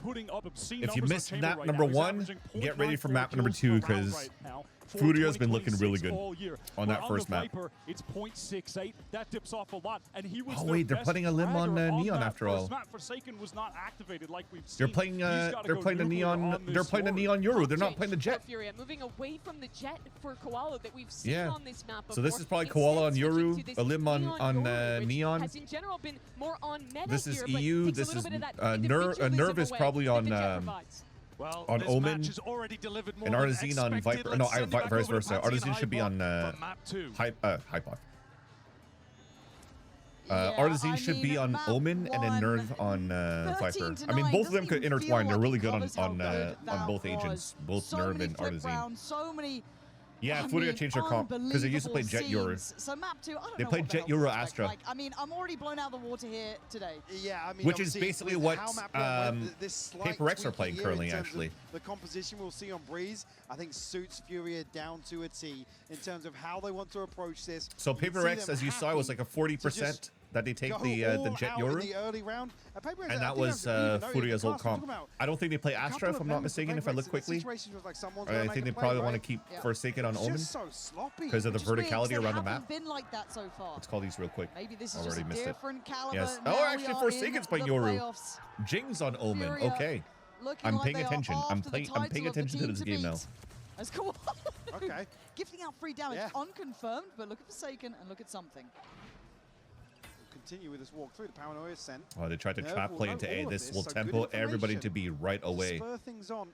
putting up obscene If you numbers missed on Chamber map right number now. He's 1, averaging get ready for map 0.94 number 2 kills per round because right now for Furia's been looking really 2026 good all year. on that But first the map. Viper, it's 0.68. That dips off a lot, and he was Oh their wait, they're best putting a limb on fragger Neon that after first all. map. Forsaken was not activated like we've seen. They're playing He's gotta they're go playing the nuclear Neon on they're this playing the one. Neon Euro. They're not playing the Jet. Furia moving away from the Jet for Koala that we've seen Yeah. on this map before. So this is probably Instead, Koala on switching Yoru, to this a limb on Yoru, which Neon. has in general been more on meta This is here, but EU. takes a This little is bit of that Nerve individualism is away probably that on the Jet provides. Well, on this Omen, match has already delivered more and than Artisan on expected. Viper. No, Let's send it back vice over to versa. Patsy Artisan and should be on for map 2. Hypok. Yeah, Artisan should be on map Omen and then one, Nerve on Viper. 13 to I mean, 9 both of them doesn't could even feel intertwine. They're like really it good covers how good that on both was. agents, both So Nerve many and flip Artisan. rounds, so many. Yeah, Furia changed their comp because they used to play Jet Yoru. So map 2, I don't They know played what the Jet hell to Yoru expect. Astra. Like, I mean, I'm already blown out of the water here today. Yeah, I mean, Which is obviously, basically with what how map one went, this slight PRX are tweaking playing here currently, in terms actually. of the composition we'll see on Breeze, I think suits Furia down to a T in terms of how they want to approach this. So You can see PRX, them as you saw, was like a happy to 40% just that they take go the all Jet out in Yoru. the early round. And that was Furia's old comp. I don't think they play Astra, if I'm not mistaken, if I look quickly. I think they probably want to keep Forsaken on Omen because of the verticality around the map. Been like that so far. Let's call these real quick. Maybe this is Already just a missed it. different caliber. Yes. Now Oh, actually, we are Forsaken's in playing the Yoru. playoffs. Jing's on Omen. Furia Okay. looking I'm like paying they are attention. I'm after the paying title of the attention to team this game now. beat. That's cool. Okay. Gifting out free damage, Yeah. unconfirmed, but look at Forsaken and look at something. Continue with this walk through. The paranoia is sent. Oh, they tried to Nerve trap will play know into all A. of This will so good tempo everybody information to be right to away. Spur things on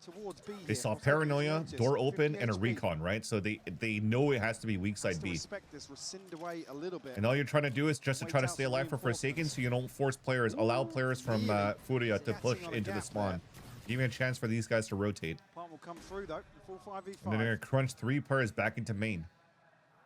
towards B They here. saw Forsaken Paranoia, noticed, door open, 50 and a HP. recon, right? So they know it has to be weak Has side to B. respect this, rescind away a little bit. And all you're trying to do is just to Wait try to out stay for alive for Forsaken reinforcements. so you don't force players, allow players from Furia to Catching push on a into the gap spawn. Giving a chance for these guys to rotate. Plant will come through though. Full 5v5. And then they're going to crunch 3 players back into main.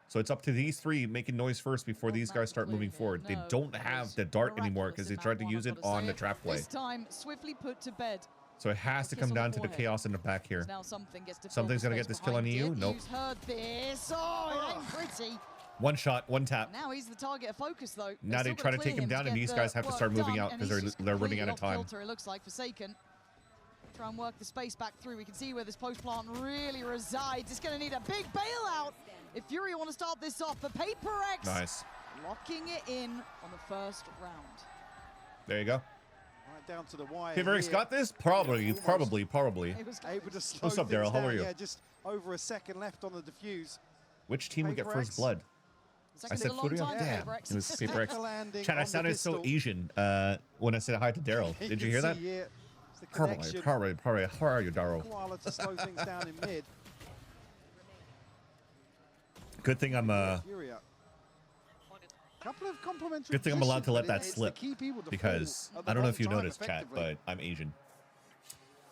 So it's up to these 3 making noise first before these guys start moving forward. They don't have the dart anymore because they tried to use it on the trap play. This time, swiftly put to bed. So it has to come down to the chaos in the back here. Now something gets to Something's going to get this kill on EU? Nope. He's heard this. Oh, it ain't pretty. One shot, one tap. Now he's the target of focus, though. Now they try to take him down, and these guys have to start moving out because they're running out of time. It looks like Forsaken. Try and work the space back through. We can see where this post plant really resides. It's going to need a big bailout if Fury want to start this off. But PRX Nice. locking it in on the first round. There you go. Right down to the wire. PRX got this? Probably. It was Able to slow What's up, Daryl? things How are down. you? Yeah, just over a second left on the diffuse. Which team would get first PRX. blood? I said Furia. Furia? Damn. PRX. It was PRX. Landing Chad, I on the sounded so pistol. Asian when I said hi to Daryl. Did you hear that? Probably. How are you, Daryl? Koala to slow things down in mid. Good thing I'm Furia. Couple of complimentary good thing I'm allowed to let that positions, slip but it's to keep people to because fall at the I don't know right if you time noticed, chat, effectively. but I'm Asian.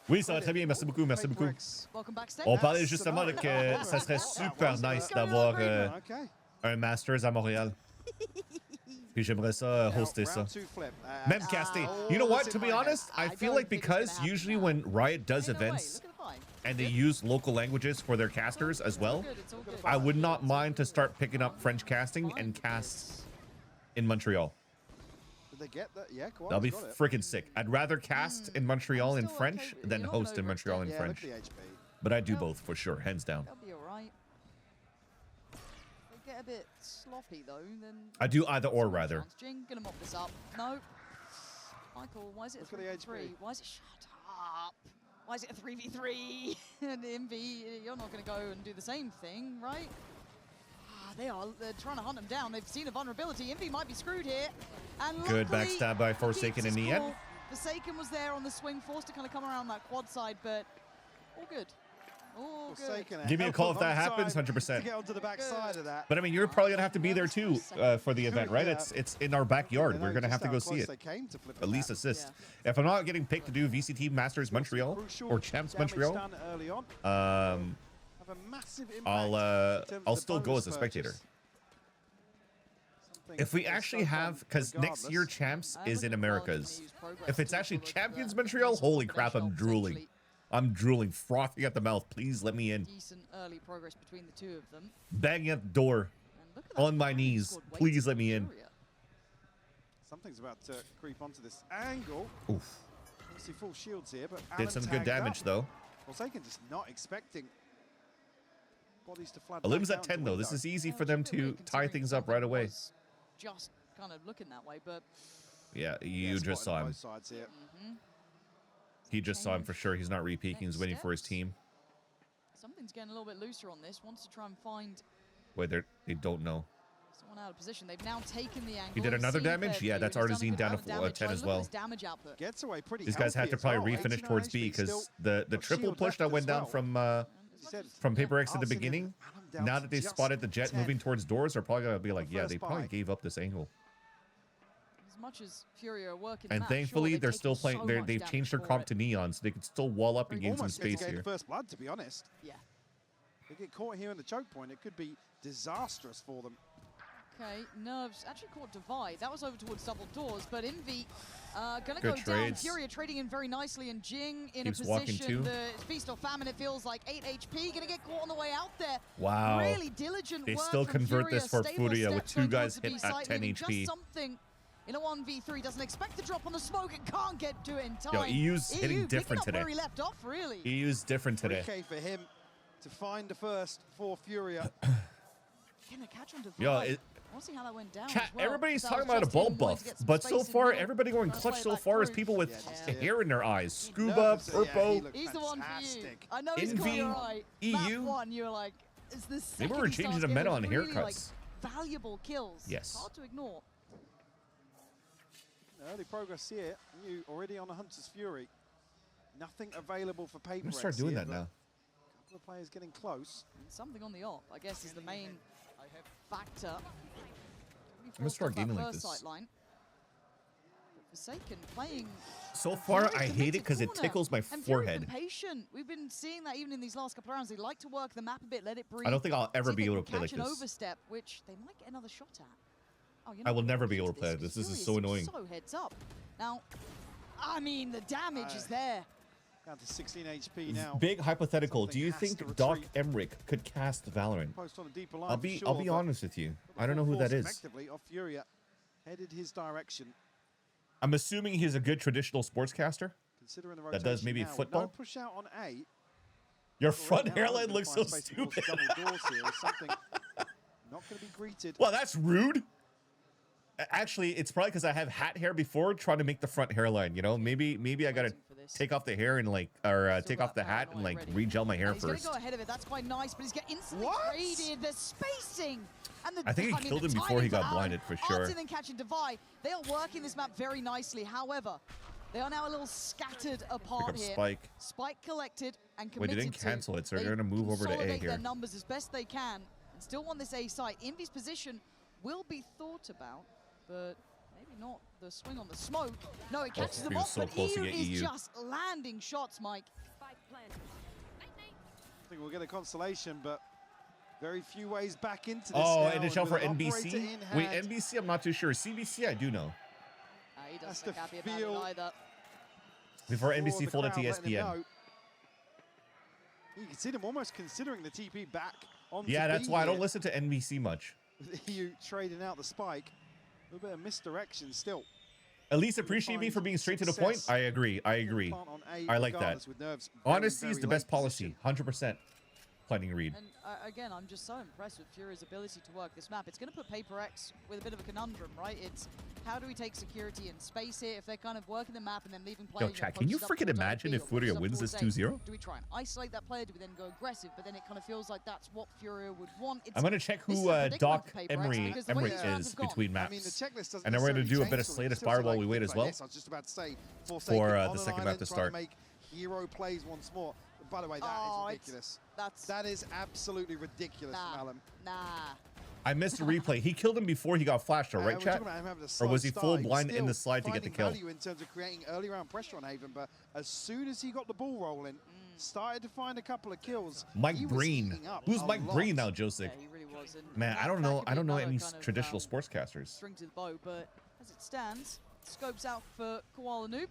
Oui, ça va très bien. Merci beaucoup, merci beaucoup. PRX. Welcome backstage. On parlait justement de que ça serait super nice d'avoir Okay. un Masters à Montréal. Puis j'aimerais ça hoster Now, ça. round 2 flip. Même casté. You know what? that's To in be my head. honest, I I feel don't like think it's because gonna happen usually now. when Riot does Ain't no way. events Look at the vibe. and they use local languages for their casters as well, It's all good. I would not mind to start picking up French casting and cast in Montreal. Did they get that? Yeah, Koala's That'll be got it. freaking sick. I'd rather cast in Montreal in still French okay with- than you're not host in gonna Montreal in Yeah, French. look at the HP. But I do both for sure, hands down. That'll be alright. They get a bit sloppy though, then. I do either or rather. Jing, gonna mop this up. No. Michael, why is it a Look at the 3v3? HP. Why is it shut up? Why is it a 3v3? And Envy, you're not gonna go and do the same thing, right? They're trying to hunt him down. They've seen a vulnerability. Envy might be screwed here. And Good luckily, backstab by he Forsaken keeps in his the end. cool. Forsaken was there on the swing, forced to kind of come around that quad side, but all good. All good. Forsaken Give me a call if that hell of a happens, time 100%. To get onto the back side of that. But I mean, you're probably gonna have to be there too for the event, right? Yeah. It's in our backyard. They We're know gonna have just to how go see close it. they came to flipping At least that. assist. If I'm not getting picked to do VCT Masters Montreal Crucial or Champs damage Montreal, done early on. Have a massive impact I'll in terms of I'll the still go bonus as a spectator. purchase. Something If we that's actually so have, fun because next year regardless. Champs is in Look at Americas. Koala's gonna use progress If it's to actually look at Champions that. Montreal, holy crap, I'm Fresh drooling. potentially. I'm drooling, frothing at the mouth. Please let me in. Decent early progress between the two of them. Banging at the door, And look at that on my firing knees. squad Please waiting let me for in. Furia. Something's about to creep onto this angle. Oof. Obviously full shields here, but Did some good damage, though. Forsaken just not expecting bodies to flood. Olim's at 10, though. This is easy for them to tie things up right away. Just kind of looking that way, but... Yeah, you just saw him. He just saw him for sure. He's not re-peeking. He's waiting for his team. Something's getting a little bit looser on this. Wants to try and find... Wait, they don't know. Someone out of position. They've now taken the angle. He did another damage? Yeah, that's Artazine down to 10 as well. Gets away pretty. These guys had to probably refinish towards B because the triple push that went down from Paper X at the beginning, now that they spotted the Jet moving towards doors, are probably going to be like, yeah, they probably gave up this angle. As much as Fury are working, and thankfully they're still playing. They've changed their comp to Neon, so they can still wall up and gain some space here. First blood, to be honest. Yeah. They get caught here in the choke point. It could be disastrous for them. Okay, Nerves actually caught Divide. That was over towards double doors, but Envy gonna go down. Fury are trading in very nicely, and Jing in a position. The Feast or Famine, it feels like 8 HP, gonna get caught on the way out there. Wow. Really diligent they work still from convert this for Furia with 2 guys hit at 10 Just HP. something in a 1v3, doesn't expect to drop on the smoke and can't get to it in time. Yo, EU's hitting different today. Where he left off, really. EU's different today. Okay for him to find the first for Furia. Can they catch on Divide? Yo, I want to see how that went down. Chat, well. everybody's talking about a bulb buff, but so far, everybody going clutch so far is people with hair in their eyes. Scuba, Purpo, he's the one for you. I know he's caught your eye. EU. One, you're like, is this Maybe we're changing the meta on really, haircuts. Like, valuable kills. Yes. Hard to ignore. Early progress here. You already on the Hunter's Fury. Nothing available for Paper X. I'm gonna start doing that now. A couple of players getting close. And something on the op, I guess, is the main factor. I'm gonna start gaming like this. Forsaken playing. So far, I hate it because it tickles my forehead. Patient. We've been seeing that even in these last couple of rounds. They like to work the map a bit, let it breathe. I don't think I'll ever be able to play like catch an this. overstep, which they might get another shot at. Oh, I will never be able to play like this. This is so annoying. So heads up. Now, I mean, the damage is there. Down to 16 HP now. Big hypothetical. Do you think Doc Emmerich could cast Valorant? I'll be honest with you. I don't know who that is. Effectively, off Furia headed his direction. I'm assuming he's a good traditional sportscaster Considering the that does maybe now, football. no push out on A. Your front hairline looks so stupid. Something not going to be greeted. Well, that's rude. Actually, it's probably because I have hat hair before, trying to make the front hairline. You know, maybe I gotta take off the hair and like, or take off the hat and like re-gel my hair first. He's gonna go ahead of it. That's quite nice, but he's getting instantly traded. The spacing and the. I think he killed him before he got blinded for sure. And then catching Divide. They are working this map very nicely. However, they are now a little scattered apart here. Spike. Spike collected and committed. Wait, they didn't cancel it, so they're gonna move over to A here. Their numbers as best they can and still want this A site. Envy's position will be thought about, but maybe not the swing on the smoke. No, it catches them off, but EU is just landing shots, Mike. I think we'll get a consolation, but very few ways back into this. Oh, and a shell for NBC? Wait, NBC, I'm not too sure. CBC, I do know. He doesn't look happy about it either. Before NBC folded to ESPN. You can see them almost considering the TP back on. Yeah, that's why I don't listen to NBC much. EU trading out the spike. A little bit of misdirection still. At least appreciate me for being straight to the point. I agree. I agree. I like that. Honesty is the best policy. 100%. Planning read. And again, I'm just so impressed with Fury's ability to work this map. It's going to put Paper X with a bit of a conundrum, right? It's how do we take security and space here if they're kind of working the map and then leaving players. Yo, chat, can you freaking imagine if Furia wins this 2-0? Do we try and isolate that player? Do we then go aggressive? But then it kind of feels like that's what Furia would want. I'm going to check who Doc Emmerich is between maps. I mean, the checklist doesn't and then we're going to do a bit of Slay the Spire while we wait as well. I was just about to say, for the second map to start. Make hero plays once more. By the way, that is ridiculous. That is absolutely ridiculous from Alan. Nah. I missed a replay. He killed him before he got flashed, though, right, chat? Or was he full blind in the slide to get the kill? Value in terms of creating early round pressure on Haven, but as soon as he got the ball rolling, started to find a couple of kills. Mike Breen. Who's Mike Breen now, Joseph? Yeah, he really was. Man, I don't know any traditional sportscasters. String to the bow, but as it stands, scopes out for Koala Noob.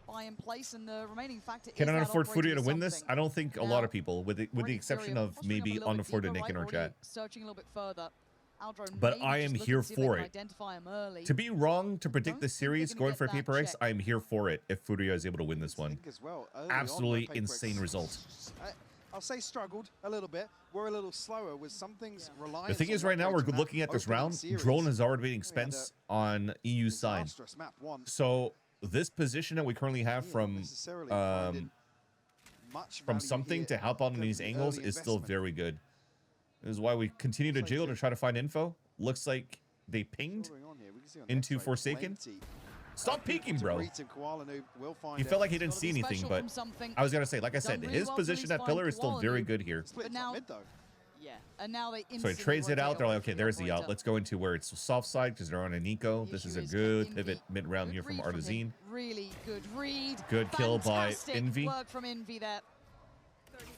Buy in place, and the remaining factor can I afford Furia to win this? I don't think a lot of people, with the exception of maybe unaforded Nick in our chat. Searching a little bit further. But I am here for it. To be wrong to predict the series going for PRX, I am here for it if Furia is able to win this one. Absolutely insane result. I'll say struggled a little bit. We're a little slower with some things reliant. The thing is, right now we're looking at this round. Drone has already been expense on EU side. So this position that we currently have from something to help out on these angles is still very good. This is why we continue to jiggle to try to find info. Looks like they pinged into Forsaken. Stop peeking, bro. He felt like he didn't see anything, but I was going to say, like I said, his position at pillar is still very good here. But now, yeah, and now they so he trades it out. They're like, okay, there's the out. Let's go into where it's soft side because they're on a Nico. This is a good pivot mid-round here from Artezine. Really good read. Good kill by Envy. Work from Envy there.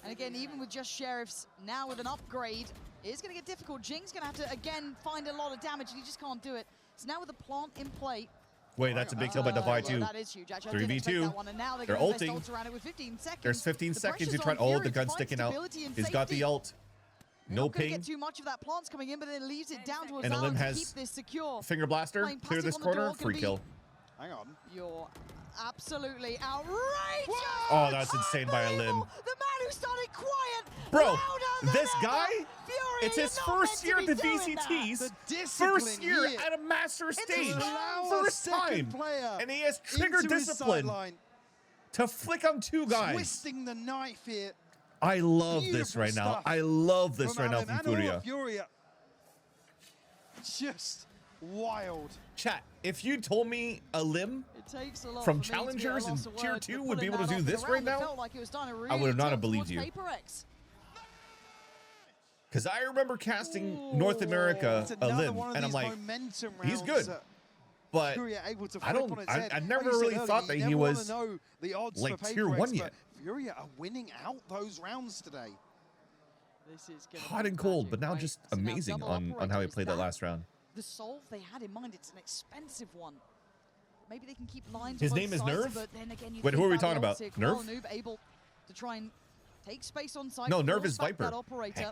And again, even with just Sheriffs, now with an upgrade, it's going to get difficult. Jing's going to have to, again, find a lot of damage, and he just can't do it. So now with the plant in play. Wait, that's a big kill by Divide too. That is huge. 3v2. They're ulting. There's 15 seconds to try. Oh, the gun's sticking out. He's got the ult. No ping. Get too much of that plant's coming in, but then it leaves it down to and Alim has keep this secure. Finger blaster. Clear this corner. Free kill. Hang on. You're absolutely outrageous. Oh, that's insane by Alim. The man who started quiet. Bro, this guy, it's his first year at the VCTs, first year at a master stage, first time, and he has trigger discipline to flick on two guys. Twisting the knife here. I love this right now. I love this right now from Furia. Just wild. Chat, if you told me Alim from Challengers and Tier 2 would be able to do this right now, I would not have believed you. Because I remember casting North America Alim, and I'm like, he's good. But I never really thought that he was like Tier 1 yet. Furia are winning out those rounds today. Hot and cold, but now just amazing on how he played that last round. The solve they had in mind, it's an expensive one. Maybe they can keep lines. His name is Nerve? Wait, who are we talking about? Nerve? Able to try and take space on site. No, Nerve is Viper. That operator.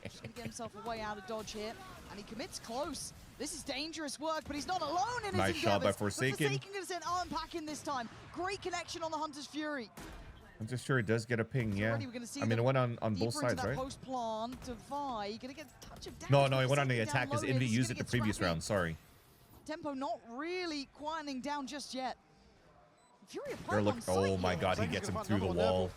Just gonna get himself a way out of dodge here, and he commits close. This is dangerous work, but he's not alone in his nice shot by Forsaken. Forsaken gonna send Arm back in this time. Great connection on the Hunter's Fury. I'm just sure it does get a ping, yeah. I mean, it went on both sides, right? Post-plant, Divide, gonna get a touch of damage. No, it went on the attack because Envy used it the previous round, sorry. Tempo not really quieting down just yet. Fury oh my god, he gets him through the wall.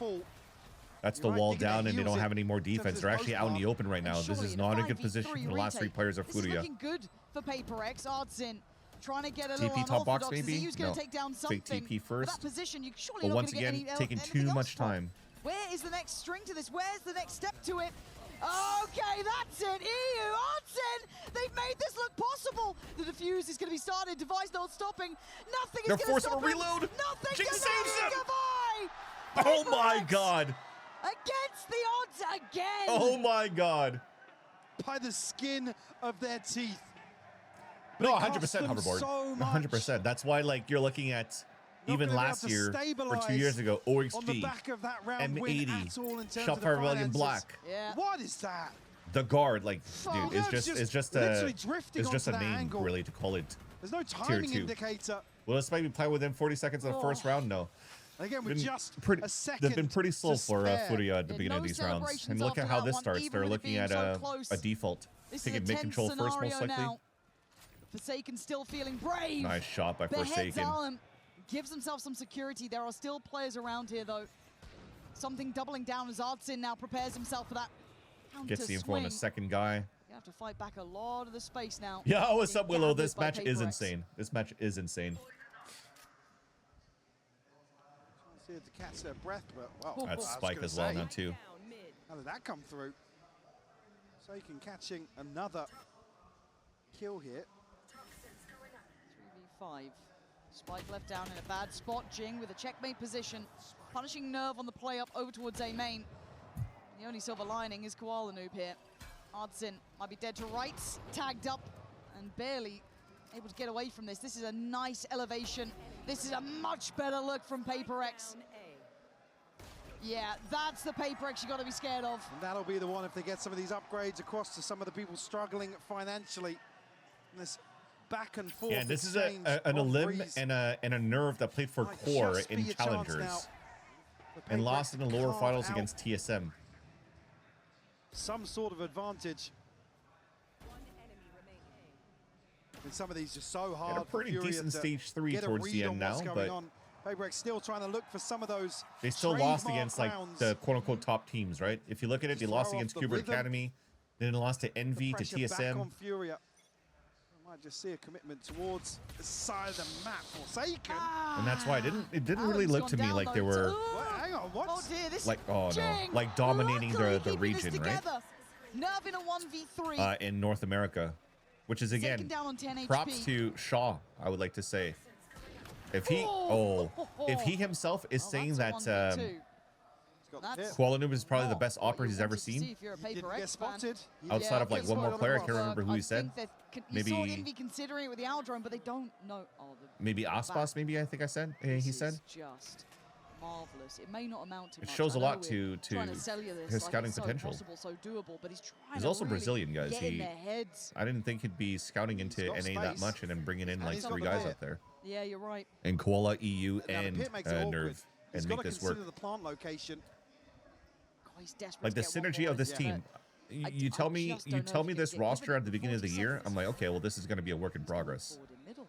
That's the wall down, and they don't have any more defense. They're actually out in the open right now. This is not a good position for the last three players of Furia. This is looking good for PRX. Artezine trying to get a little TP top box maybe? No, fake TP first. That position, you surely but once again, taking too much time. Where is the next string to this? Where's the next step to it? Okay, that's it. EU, Artezine, they've made this look possible. The defuse is going to be started. Device not stopping. Nothing is going to stop They're forcing a reload. Nothing Jing can saves him. Oh my god. Against the odds again. Oh my god. By the skin of their teeth. No, 100% hoverboard. 100%. That's why, like, you're looking at even last year or 2 years ago, OXG, M80, Shopfire Rebellion Black. Yeah. What is that? The guard, like, dude, it's just a name really to call it. There's no timing indicator. Will this maybe play within 40 seconds of the first round? No. Again, with just a second. They've been pretty slow for Furia at the beginning of these rounds. And look at how this starts. They're looking at a default. Taking mid-control first, most likely. Forsaken still feeling brave. Nice shot by Forsaken. Gives himself some security. There are still players around here, though. Something doubling down as Artezine now prepares himself for that counter Gets the info on the second guy. You have to fight back a lot of the space now. Yeah, what's up, Willow? This match is insane. This match is insane. To catch their breath, but well, that's Spike as well now too. How did that come through? Forsaken catching another kill here. 3v5. Spike left down in a bad spot. Jing with a checkmate position, punishing Nerve on the play up over towards A main. The only silver lining is Koala Noob here. Artezine might be dead to rights, tagged up, and barely able to get away from this. This is a nice elevation. This is a much better look from PRX. Yeah, that's the PRX you got to be scared of. And that'll be the one if they get some of these upgrades across to some of the people struggling financially. And this back and forth. Yeah, this is exchange an of Elim Breeze and a Nerve that played for might Core just be in a chance now Challengers for and PRX lost in the to lower carve finals out against TSM. some sort of advantage. And some of these are so hard. Had a pretty for Furia decent to stage 3 get a towards the read on end now, what's going but on. PRX still trying to look for some of those. they still lost against like the quote-unquote top teams, right? If you look at it, they Just lost throw off against the Cuber rhythm. Academy, then they lost to Envy, to Back on TSM. Furia. I might just see a commitment towards the side of the map. Forsaken. And that's why it didn't really Adam's look to gone me down, like they though. were What? Hang on, what? Oh dear, this like, oh no, Jing, like dominating luckily the keeping this region, right? together. Nerve in a 1v3. In North America, which is again, Second down on 10 props HP. to Shaw, I would like to say. If he, if he himself is saying that He's got the That's- tip. Kuala Lumpur is probably the Oh, best what opera you he's ever wanted to see seen, if you're a He didn't PRX get fan. spotted. He outside didn't of like get one more spotted on player, I the can't rock. remember who he said. You saw Maybe- Envy considering it with the Aldrone, but they don't know. Oh, Maybe Aspas, maybe I think I said. He said. just marvelous. It may not amount to It much. shows I a know lot we're to trying sell you this his like scouting it's so potential. possible, so doable, but he's trying He's to also really Brazilian, guys. get in their heads. I didn't think he'd be scouting into got NA that space. much and then bringing in And like he's got 3 the guys pit. up there. Yeah, you're right. And Koala, EU, Now, the and pit makes it awkward. Nerve, He's and got make to this work. consider the plant location. God, he's desperate Like to the get one synergy more of this in, team. but You I tell me, just don't know if you this can get roster given at the beginning of the 40 year. seconds. I'm like, okay, well, this is going to be a work in progress, Forward in middle.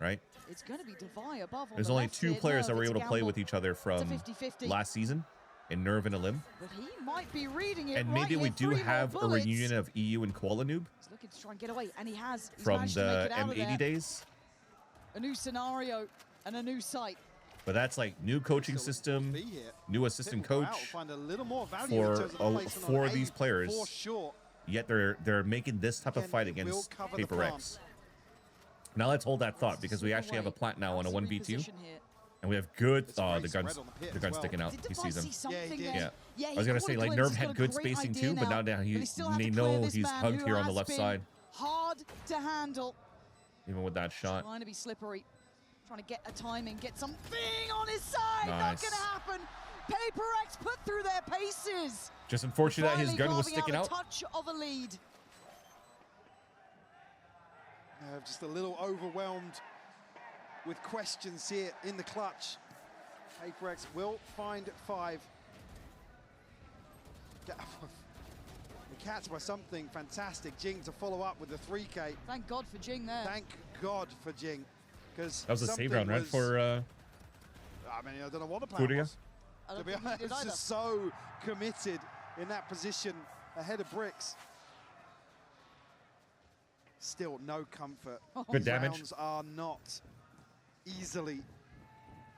right? It's going to be Devi above on There's the only left 2 here. players that Nerve, were it's able to play gamble. with each other It's a from 50-50. last season, in Nerve and Elim. But he might be reading it And right maybe we here. do 3 more have a bullets. reunion of EU and Koala Noob He's looking to try and get away, and he has. He's from managed to make the it out of M80 there. days. A new scenario and a new site. But that's like new coaching Still system, be here. new assistant Pit will go out, coach. find a little more value in for terms of the placement for on these A, players. For sure. Yet they're making this type of Again, fight it will against cover the Paper plant. X. Now let's hold that thought because we actually have a plant now on a 1v2, and we have good. It's Oh, great the spread guns, on the pit the as guns well. sticking out. Did You Devi see them. see something Yeah, he there? did. Yeah. Yeah, I was gonna say like Nerve Nerve had good spacing too, but now he's they know he's hugged here on the left side, Hard to handle. even with that shot. Trying to be slippery. Trying to get a timing, get something on his side. Not Nice. gonna happen. PRX put through their paces. Just unfortunate that his Finally gun was carving sticking out out. a touch of a lead. Just a little overwhelmed with questions here in the clutch. PRX will find 5. The Cats by something fantastic. Jing to follow up with the 3K. Thank God for Jing there. Thank God for Jing. Because That was a save round, right? For I mean, I don't know what the plan Furia? was. I To don't be think he honest, did either. just so committed in that position ahead of Bricks. Still no comfort. Good These damage. rounds are not easily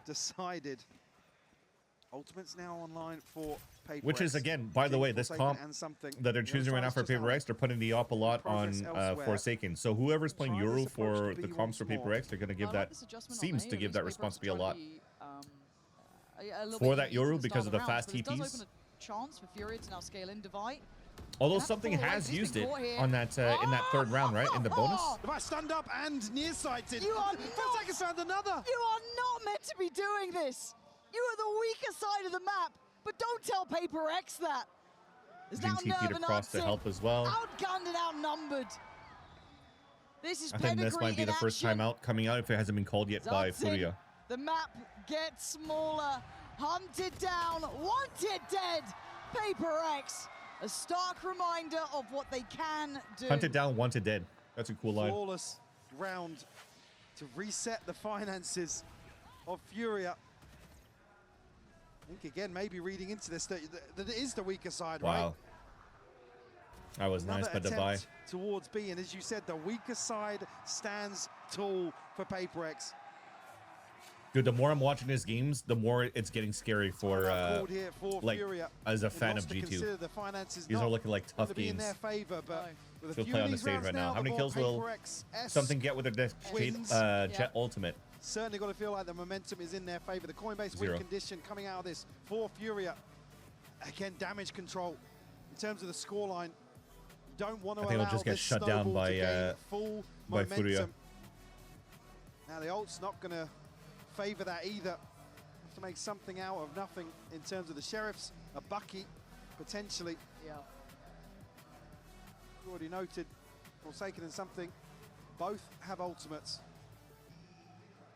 decided. Ultimate's now online for PRX. Which is again, by the way, this comp that they're choosing right now for Paper X, they're putting the op a lot on Forsaken. So whoever's playing Try Euro this approach for to the be comps for once more. Paper X, they're going to give I that, like this adjustment on seems A, to at give least that PRX responsibility a trying lot. to be, a little For bit that easy Euro to start because of the rounds, fast but it does TPs. open a chance for Furia to now scale in Divide. Although That's something all right, has he's used been it caught here. on that in that 3rd round, right? In the bonus. Device stunned up and nearsighted. You are Forsaken found another. You are not meant to be doing this. You are the weaker side of the map, but don't tell PRX that. There's now Jing Nerve TP'd and across to Hudson, help as well. outgunned and outnumbered. This is I think this pedigree might be in the first action. time out coming out if it hasn't been called yet by Hudson, Furia. the map gets smaller. Hunted down, wanted dead. PRX, a stark reminder of what they can do. Hunted down, wanted dead. That's a cool line. Flawless round to reset the finances of Furia. I think again, maybe reading into this that it is the weaker side, right? Wow. That was nice, Another but Devi. attempt towards B, and as you said, the weaker side stands tall for PRX. Dude, the more I'm watching his games, the more it's getting scary for, Called here for like, Furia. as a They've fan lost of to G2. consider the finances These are not looking like going tough to be in games. their favor, but with a She'll few play of on the these stage rounds right now. How many the kills ball, will PRX something get with their wins. Jet Ultimate? Certainly got to feel like the momentum is in their favor. The Coinbase win 0. condition coming out of this for Furia. Again, damage control in terms of the scoreline. Don't want to I think allow it'll just get this shut down snowball to by, gain full by momentum. Furia. Now the ult's not going to favor that either. to make something out of nothing in terms of the Sheriffs, a Bucky, potentially. Yeah. You already noted, Forsaken and something, both have ultimates.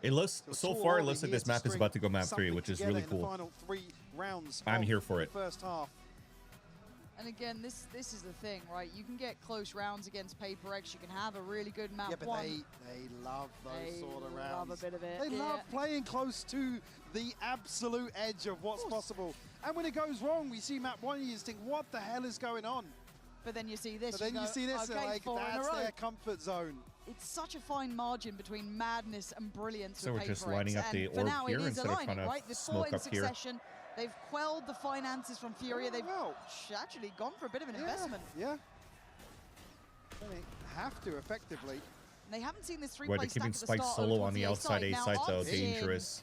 It looks, so far, it looks like this map is about to go map 3, which is really cool. Final 3 rounds I'm here for it. First half. And again, this is the thing, right? You can get close rounds against PRX. You can have a really good map. Yeah, but one. they love those sort of rounds. Love a bit of it. They love playing close to the absolute edge of what's possible. And when it goes wrong, we see map 1, you just think, what the hell is going on? But then you see this. But then you see this, okay, like, 4 in a that's row. their comfort zone. It's such a fine margin between madness and brilliance. So with we're just PRX. lining up And the for orb now, here it is instead of aligning, trying to right? The 4 smoke in up here. succession. They've quelled the finances from Furia. They've actually gone for a bit of an investment. Yeah. They have to effectively. And they haven't seen this Where three-play they're stack keeping at the Spike start solo over on the towards outside A Now, side, so I'm seeing- dangerous.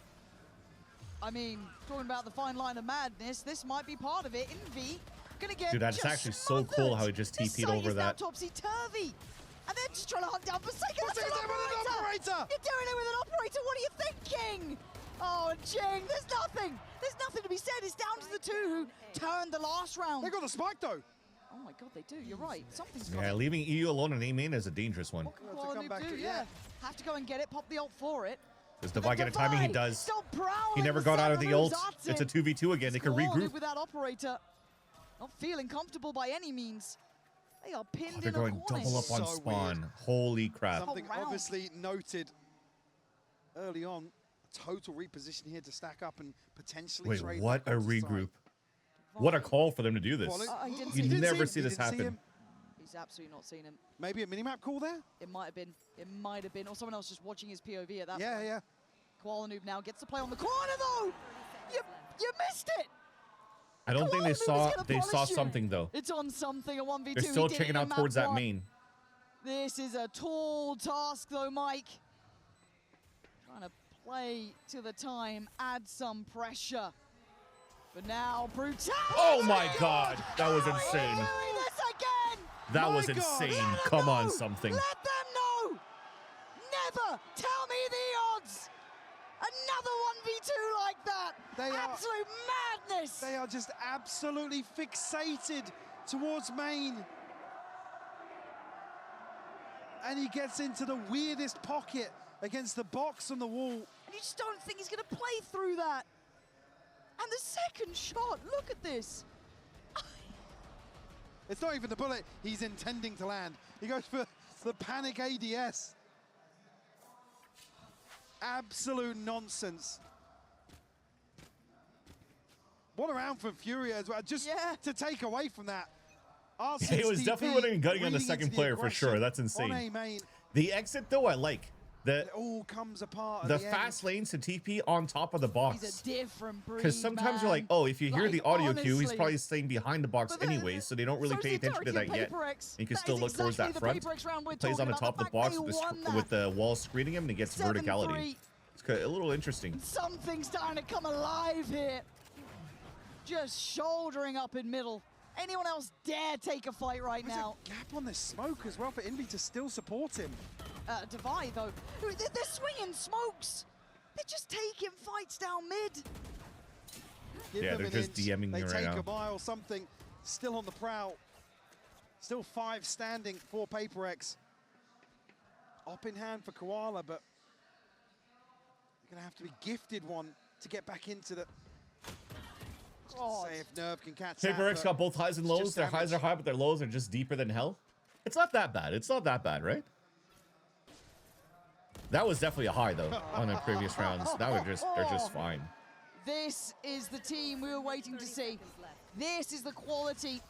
I mean, talking about the fine line of madness, this might be part of it. Envy gonna get Dude, that's just actually so cool how he just This TP'd site over is now that. topsy-turvy. And they're just trying to hunt down Forsaken. That's an Forsaken's there with an operator! You're doing it with an operator. What are you thinking? Oh, Jing, there's nothing. There's nothing to be said. It's down to the two who turned the last round. They got the spike though. Oh my God, they do. You're right. Something's got Yeah, leaving EU alone in A main is a dangerous one. What can to Koala come Noob back do? to- Yeah. Have to go and get it. Pop the ult for it. Does Defy get a timing? He does. Stop prowling. He never The got out of the Samurai ult. moves It's at a 2v2 again. They can Koala Noob regroup. with that operator. Not feeling comfortable by any means. They are pinned Oh, they're in a going corner. double up on So spawn. Holy crap. Something round. obviously noted early on. Total reposition here to stack up and potentially Wait, trade what back a onto side. regroup. What a call for them to do this. Well, I didn't You see him. never him. see You this didn't see happen. him. He's absolutely not seen him. Maybe a minimap call there? It might have been. It might have been. Or someone else just watching his POV at that Yeah, point. yeah. Koala Noob now gets to play on the corner though. You missed it. I don't think Koala they Noob saw is gonna they saw polish you. something though. It's on something. A 1v2. They're He still did it checking in out map towards that 1. main. This is a tall task though, Mike. Trying to play to the time, add some pressure. But now, brutality! Oh my God, that was How are insane. you doing this again? That My was God. insane. Let them Come on, know. something. Let them know! Never tell me the odds! Another 1v2 like that! They are- Absolute madness! They are just absolutely fixated towards main. And he gets into the weirdest pocket against the box on the wall. And you just don't think he's going to play through that. And the second shot, look at this. It's not even the bullet he's intending to land. He goes for the panic ADS. Absolute nonsense. What a round from Furia as well. Just to take away from that. He was definitely running and gutting on the second player for sure. That's insane. On A main, The exit though, I like. it all comes apart at The the end. fast lanes to TP on top of the He's box. a different breed, Because sometimes you're like, man. oh, if you hear Like, the audio cue, he's honestly. probably staying behind the box But then- anyway, so they don't really so's pay the attention to that entirety yet. of PRX. You can That still is look towards that exactly front. the PRX round we're Plays on talking the top of the about. box The with fact they with the wall screening him, and he gets 7-3. verticality. It's a little interesting. Something's starting to come alive here. Just shouldering up in middle. Anyone else dare take a fight right There's now? a gap on this smoke as well for Envy to still support him. Defy, though. They're swinging smokes. They're just taking fights down mid. Give Yeah, them they're an just inch. DMing they me right take now. a mile, something. Still on the prowl. Still 5 standing for PRX. Op in hand for Koala, but you're going to have to be gifted one to get back into the... God. Say if Nerve can catch that. PRX but got both highs and it's lows. just Their highs are damage. high, but their lows are just deeper than hell. It's not that bad. It's not that bad, right? That was definitely a high though on the previous rounds. Now they're just fine. This is the team we were waiting to see. This is the quality.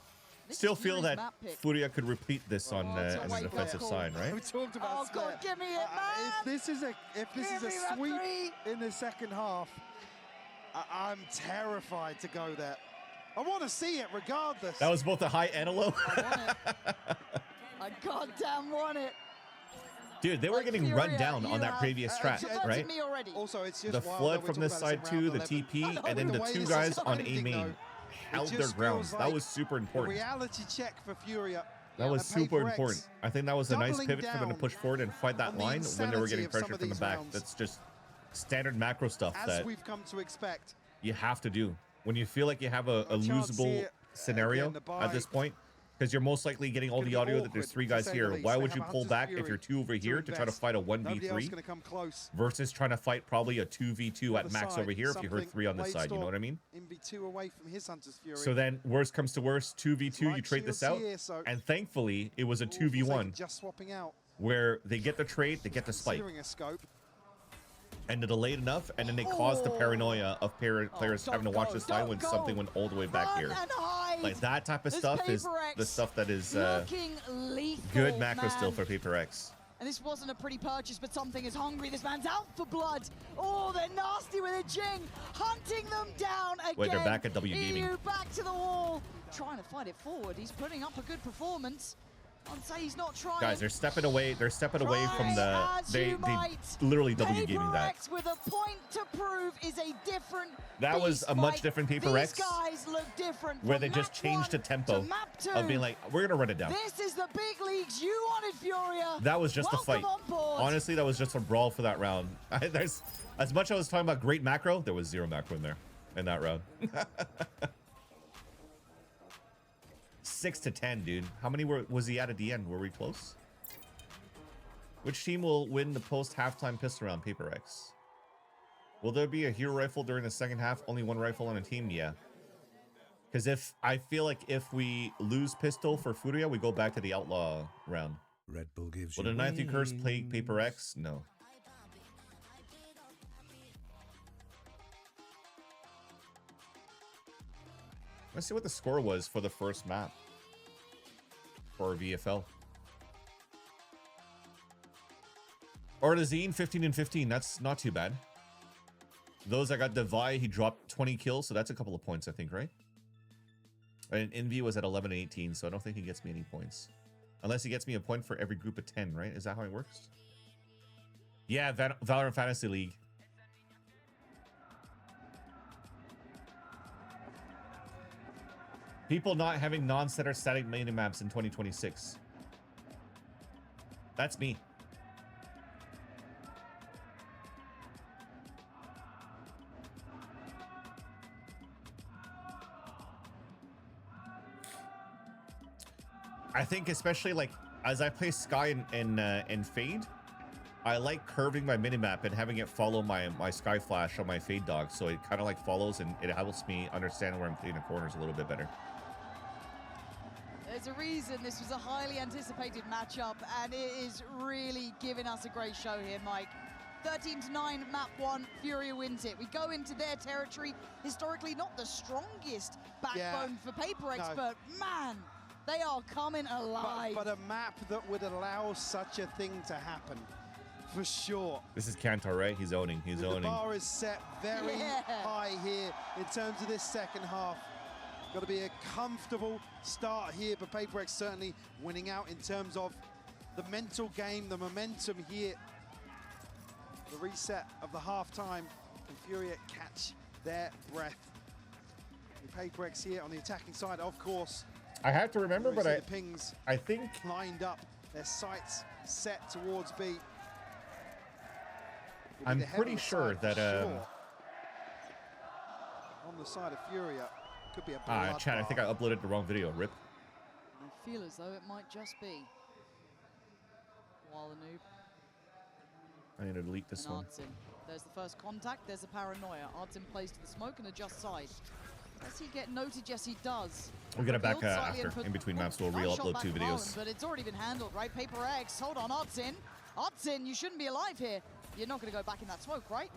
This Still is feel Fury's that map pick. Furia could repeat this on it's a the wake-up defensive call. side, right? We talked about Oh, God, Slayer. give me it, man. If this is a Give me that sweep three. in the second half, I'm terrified to go there. I want to see it regardless. That was both a high and a low. I want it. I goddamn want it. Dude, they were Like getting Furia, run down you on that have previous track, subverted right? me already. Also, it's just The wild flood that we're from this talking side about this in too, the round 11. TP, and then The the way two this guys is on A ending, main though, held it their just grounds. feels That like was super a important. reality check for Furia. That was And super PRX important. I think that was a nice doubling pivot for them to down push forward and fight that on the line when they were insanity getting of some pressure of from the these back. rounds. That's just standard macro stuff as that we've come to expect. you have to do when you feel like you have a chance losable here, scenario again, the at this buy. point, because you're most likely getting all Gonna the be audio that there's awkward, 3 to guys say here. the least. Why They would have you a pull Hunter's back Fury if you're 2 over here to try to invest. fight a Nobody else 1v3 gonna come close. versus trying to fight probably a 2v2 at Other max side, over here if you hurt something 3 on this Blade side, you know what I mean? MV2 away from his Hunter's Fury. So then worst comes to worst, 2v2, you Like trade this shields out, here, so and thankfully it was a all for sake of 2v1 just swapping out, where they get the trade, they get the spike, considering a scope. and they delayed enough, and then they caused the paranoia of players having to watch this line when something went all the way back Run here. and hide. Like that type of This stuff is PRX the stuff that is looking lethal, good macro man. still for PRX. And this wasn't a pretty purchase, but something is hungry. This man's out for blood. Oh, they're nasty with a Jing, hunting them down again. Wait, they're back at W Gaming. EU back to the wall, trying to fight it forward. He's putting up a good performance. I'd say he's not trying. Guys, they're stepping away. They're stepping away from the. Try as They you might. literally W Gaming that. PRX with a point to prove is a different. That was a much beast, different Mike. PRX, These guys look different. where from they just map changed the 1 tempo to map 2. of being like, we're gonna run it down. This is the big leagues you wanted, Furia. That was just a Welcome fight. on board. Honestly, that was just a brawl for that round. There's as much as I was talking about great macro, there was 0 macro in there in that round. 6-10, dude. How many was he at the end? Were we close? Which team will win the post-halftime pistol round, PRX? Will there be a hero rifle during the second half? Only 1 rifle on a team? Yeah. Because I feel like if we lose pistol for Furia, we go back to the outlaw round. Red Bull gives Will you the 9th curse play wings. PRX? No. Let's see what the score was for the first map for VFL. Or the Zine 15 and 15. That's not too bad. Those I got Devi, he dropped 20 kills, so that's a couple of points, I think, right? And Envy was at 11 and 18, so I don't think he gets me any points. Unless he gets me a point for every group of 10, right? Is that how it works? Yeah, Valorant Fantasy League. People not having non-setter static minimaps in 2026. That's me. I think especially like as I play Sky and Fade, I like curving my minimap and having it follow my Sky Flash on my Fade dog, so it kind of like follows and it helps me understand where I'm playing the corners a little bit better. There's a reason this was a highly anticipated matchup, and it is really giving us a great show here, Mike. 13-9, map 1, Furia wins it. We go into their territory, historically not the strongest backbone for PRX, but man, they are coming alive. But a map that would allow such a thing to happen, for sure. This is Kantar, right? He's owning. He's owning. The bar is set very high here in terms of this second half. Got to be a comfortable start here, but PRX certainly winning out in terms of the mental game, the momentum here. The reset of the halftime, and Furia catch their breath. The PRX here on the attacking side, of course. I have to remember, but the pings I think lined up, their sights set towards B. I'm pretty sure that on the side of Furia could be a Chad, I think I uploaded the wrong video. Rip. I feel as though it might just be Koala Noob. I need to delete this one. Artsin. There's the first contact, there's a paranoia. Artsin plays to the smoke and adjusts side. Does he get noted? Yes, he does. We'll get it back Field slightly after, in between oh, maps. We'll nice shot re-upload back 2 from videos. Arlen, but it's already been handled, right? PRX, hold on, Artsin. Artsin, you shouldn't be alive here. You're not going to go back in that smoke, right?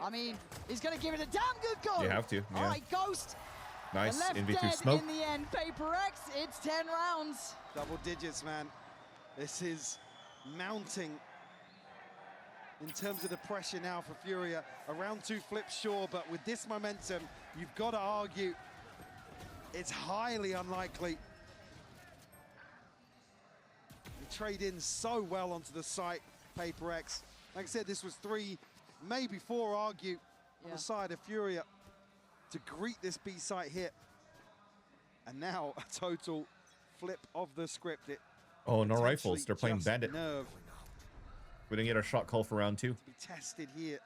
I mean, he's going to give it a damn good go. You have to, yeah. All right, Ghost. Nice, left in between dead smoke. in the end, PRX, it's 10 rounds. Double digits, man. This is mounting in terms of the pressure now for Furia. A round 2 flip, sure, but with this momentum, you've got to argue it's highly unlikely. You trade in so well onto the site, PRX. Like I said, this was 3, maybe 4 argue on the side of Furia to greet this B site hit. And now a total flip of the script. Oh, no rifles. They're playing Bandit. Nerve We didn't get our shot call for round 2. to be tested here.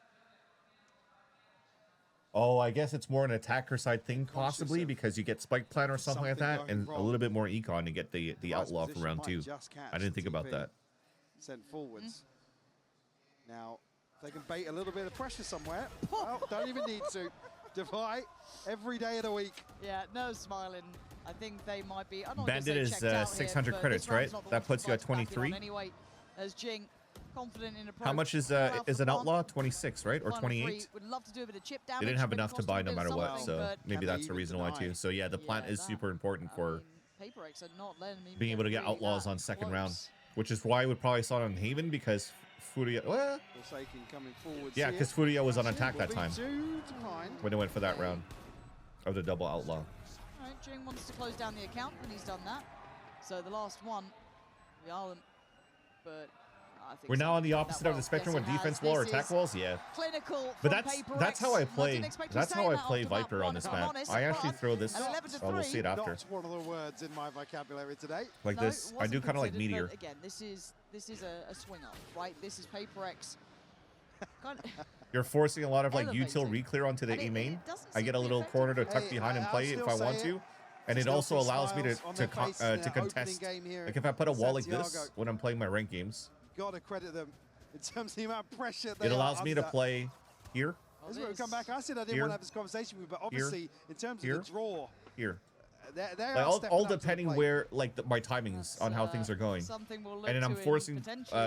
Oh, I guess it's more an attacker side thing, possibly, because you get spike plant or something like that, and a little bit more econ to get the outlaw for round 2. I didn't think about that. Sent forwards. Now, if they can bait a little bit of pressure somewhere, well, don't even need to. Devi, every day of the week. Yeah, no smiling. I think they might be. Bandit is 600 credits, right? That puts you at 23. Anyway, as Jing confident in How much is an outlaw? 26, right? Or 28? Would love to do a bit of chip damage. They didn't have enough to buy no matter what, so maybe that's the reason why too. So yeah, the plant is super important for being able to get outlaws on second round, which is why we probably saw it on Haven, because Furia. Well, yeah, because Furia was on attack that time when they went for that round of the double outlaw. All right, Jing wants to close down the account, and he's done that. So the last one, we are, but I think we're now on the opposite of the spectrum with defense wall or attack walls. Yeah, clinical. But that's how I play. That's how I play Viper on this map. I actually throw this. Oh, we'll see it after. Not one of the words in my vocabulary today. Like this, I do kind of like meteor. Again, this is a swing up, right? This is PRX. You're forcing a lot of like util reclear onto the A main. I get a little corner to tuck behind and play if I want to. And it also allows me to contest. Like if I put a wall like this when I'm playing my ranked games, gotta credit them in terms of the amount of pressure it allows me to play here. This is where we come back. I said I didn't want to have this conversation with you, but obviously in terms of the draw, like all depending where like my timings on how things are going, and then I'm forcing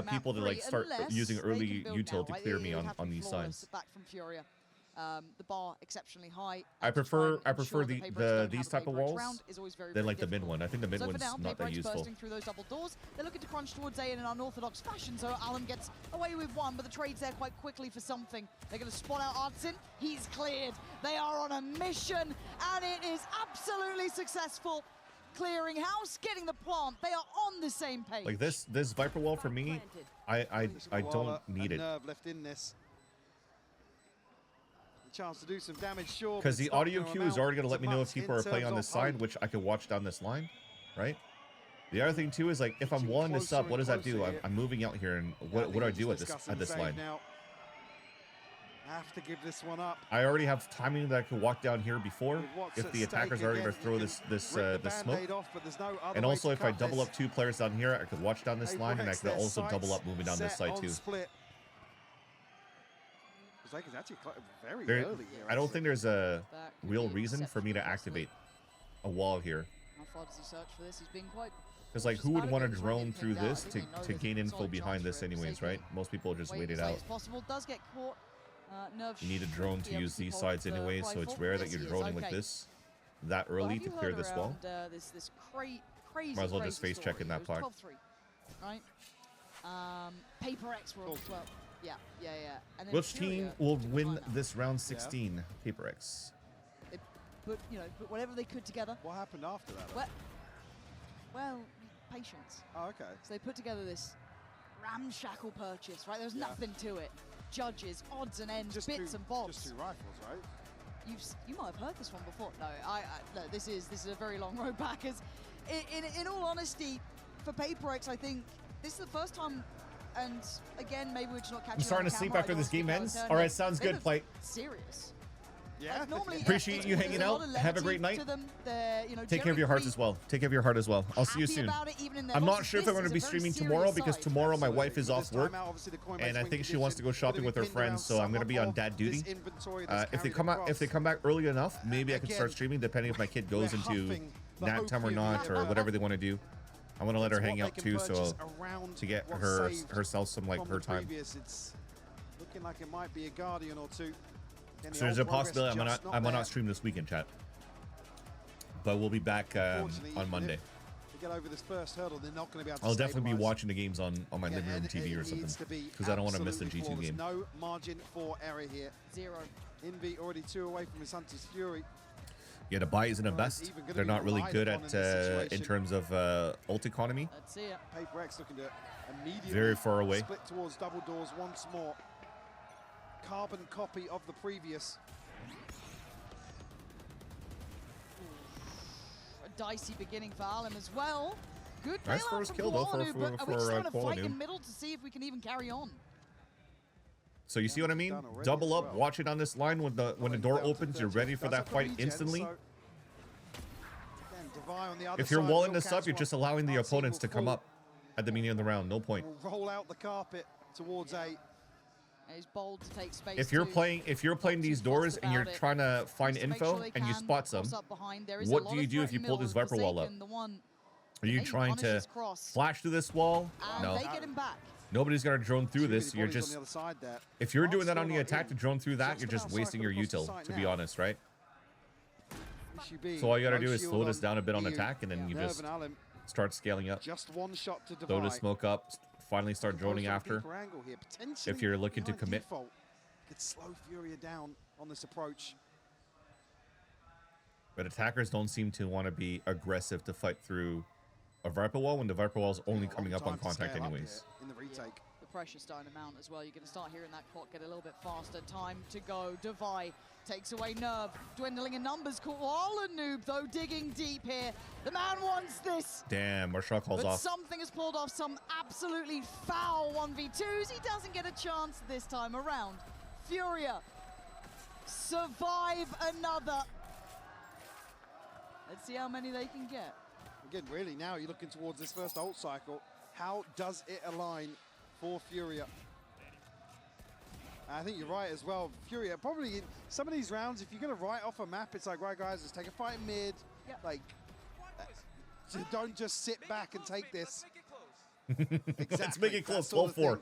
people to like start using early util to clear me on these sides. The bar exceptionally high. I prefer these type of walls than like the mid one. I think the mid one's not that useful. Through those double doors, they're looking to crunch towards A in an unorthodox fashion. So Alum gets away with one, but the trade's there quite quickly for something. They're going to spot out Artsin. He's cleared. They are on a mission, and it is absolutely successful. Clearing house, getting the plant. They are on the same page. Like this Viper wall for me, I don't need it. Nerve left in this. Chance to do some damage, sure. Because the audio queue is already going to let me know if people are playing on this side, which I could watch down this line, right? The other thing too is like if I'm walling this up, what does that do? I'm moving out here, and what do I do at this line? Have to give this one up. I already have timing that I could walk down here before if the attacker's already going to throw this smoke. And also if I double up 2 players down here, I could watch down this line, and I could also double up moving down this side too. I don't think there's a real reason for me to activate a wall here. How far does he search for this? He's been quite. Because like, who would want to drone through this to gain info behind this, anyways, right? Most people just wait it out. You need a drone to use these sides anyways, so it's rare that you're droning like this that early to clear this wall. Might as well just face check in that part. Right. PRX will 12. Yeah. And which team will win this round 16? PRX. They put whatever they could together. What happened after that? Well, patience. Oh, okay. So they put together this ramshackle purchase, right? There's nothing to it. Judges, odds and ends, bits and bobs. Just 2 rifles, right? You might have heard this one before. No, this is a very long road back. As in all honesty, for PRX, I think this is the first time. And again, maybe we're just not catching. I'm starting to sleep after this game ends. All right, sounds good. Play. Serious. Yeah. Appreciate you hanging out. Have a great night. Take care of your hearts as well. Take care of your heart as well. I'll see you soon. I'm not sure if I'm going to be streaming tomorrow because tomorrow my wife is off work, and I think she wants to go shopping with her friends. So I'm going to be on dad duty. If they come back early enough, maybe I can start streaming, depending if my kid goes into nap time or not, or whatever they want to do. I want to let her hang out too, so to get herself some like her time. It's looking like it might be a Guardian or 2. So there's a possibility I might not stream this weekend, chat. But we'll be back on Monday. To get over this first hurdle, they're not going to be able to I'll definitely be watching the games on my living room TV or something, because I don't want to miss the G2 game. No margin for error here. 0. Envy already 2 away from his Hunter's Fury. Yeah, the buy isn't the best. They're not really good at in terms of ult economy. Let's see it. PRX looking to immediately very far away. Split towards double doors once more. Carbon copy of the previous. A dicey beginning for Alum as well. Good nice first kill though for but are we just trying to fight Koalu. in middle to see if we can even carry on? So you see what I mean? Double up, watch it on this line. When the door opens, you're ready for that fight instantly. If you're walling this up, you're just allowing the opponents to come up at the beginning of the round. No point. Roll out the carpet towards A. He's bold to take space. If you're playing these doors and you're trying to find info and you spot some, what do you do if you pull this Viper wall up? Are you trying to flash through this wall? No. Nobody's gonna drone through this. You're just, if you're doing that on the attack to drone through that, you're just wasting your util, to be honest, right? So all you gotta do is slow this down a bit on attack, and then you just start scaling up. Just one shot to Throw the smoke up, finally start droning after. If you're looking to commit. Could slow Furia down on this approach. But attackers don't seem to want to be aggressive to fight through a Viper wall when the Viper wall is only coming up on contact anyways. In the retake. The pressure's starting to mount as well. You're going to start hearing that clock get a little bit faster. Time to go. Devi takes away Nerve. Dwindling in numbers. Koala Noob, though, digging deep here. The man wants this. Damn, Marshall calls off. Something has pulled off some absolutely foul 1v2s. He doesn't get a chance this time around. Furia survive another. Let's see how many they can get. Again, really, now you're looking towards this first ult cycle. How does it align for Furia? I think you're right as well. Furia, probably in some of these rounds, if you're going to write off a map, it's like, right, guys, let's take a fight mid. Yep. Like, don't just sit back and take this. Exactly. Let's make it close. 12-4.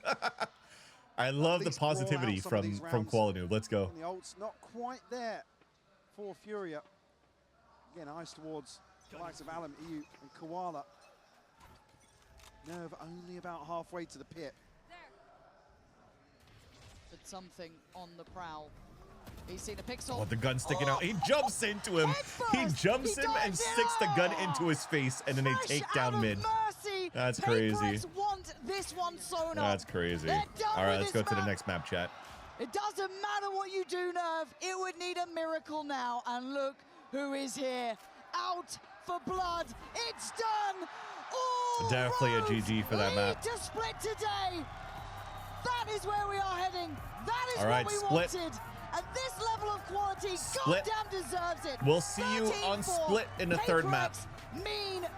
I love the positivity from Koala Noob. Let's go. And the ult's not quite there for Furia. Again, eyes towards the likes of Alum, EU, and Koala. Nerve only about halfway to the pit. But something on the prowl. He's seen a pixel. Oh, the gun sticking out. He jumps into him. He jumps him and sticks the gun into his face, and then they take down mid. Mercy. That's crazy. Want this one sewn up. That's crazy. All right, let's go to the next map, chat. It doesn't matter what you do, Nerve. It would need a miracle now. And look who is here. Out for blood. It's done. All Definitely a GG for that map. To split today. That is where we are heading. That is all right, what we split. wanted. At this level of quality, Split. goddamn deserves it. We'll see you on Split in the third map. Mean